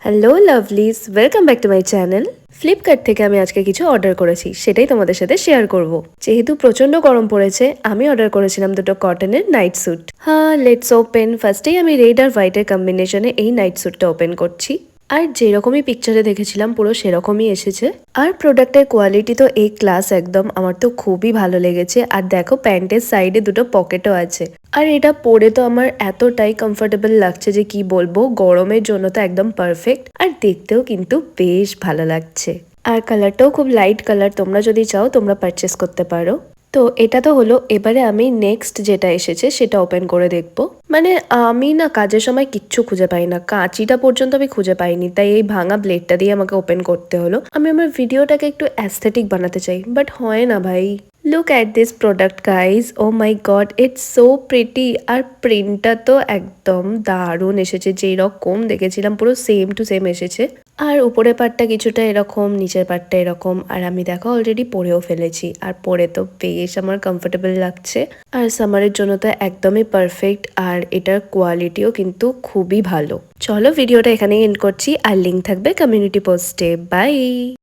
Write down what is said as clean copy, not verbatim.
Hello lovelies, welcome back to my channel. Flipkart থেকে আমি আজকে কিছু অর্ডার করেছি, সেটাই তোমাদের সাথে শেয়ার করব। যেহেতু প্রচন্ড গরম পড়েছে, আমি অর্ডার করেছিলাম দুটো কটনের নাইট স্যুট। হ্যাঁ, লেটস ওপেন। ফার্স্টেই আমি রেড আর হোয়াইটের কম্বিনেশনে এই নাইট স্যুটটা ওপেন করছি। আর যেরকমই পিকচারে দেখেছিলাম পুরো সেরকমই এসেছে। আর প্রোডাক্টের কোয়ালিটি তো এই ক্লাস একদম, আমার তো খুবই ভালো লেগেছে। আর দেখো প্যান্টের সাইডে দুটো পকেটও আছে। আর এটা পরে তো আমার এতটাই কমফোর্টেবল লাগছে যে কি বলবো, গরমের জন্য তো একদম পারফেক্ট। আর দেখতেও কিন্তু বেশ ভালো লাগছে। আর কালারটাও খুব লাইট কালার, তোমরা যদি চাও তোমরা পারচেস করতে পারো। তো এটা তো হলো, এবারে আমি নেক্সট যেটা এসেছে সেটা ওপেন করে দেখবো। মানে আমি না কাজের সময় কিচ্ছু খুঁজে পাই না, কাঁচিটা পর্যন্ত আমি খুঁজে পাইনি, তাই এই ভাঙা ব্লেডটা দিয়ে আমাকে ওপেন করতে হলো। আমি আমার ভিডিওটাকে একটু অ্যাস্থেটিক বানাতে চাই, বাট হয় না ভাই। Look at this product guys, oh my God, it's so pretty. আর প্রিন্টটা তো একদম দারুণ এসেছে, যেই রকম দেখেছিলাম পুরো সেম টু সেম এসেছে। আর উপরের পার্টটা কিছুটা এরকম, নিচের পার্টটা এরকম। আর আমি দেখো অলরেডি পরেও ফেলেছি, আর পরে তো বেশ আমার কমফোর্টেবল লাগছে। আর সামারের জন্য তো একদমই পারফেক্ট। আর এটার কোয়ালিটিও কিন্তু খুবই ভালো। চলো ভিডিওটা এখানেই এন্ড করছি, আর লিঙ্ক থাকবে কমিউনিটি পোস্টে। বাই।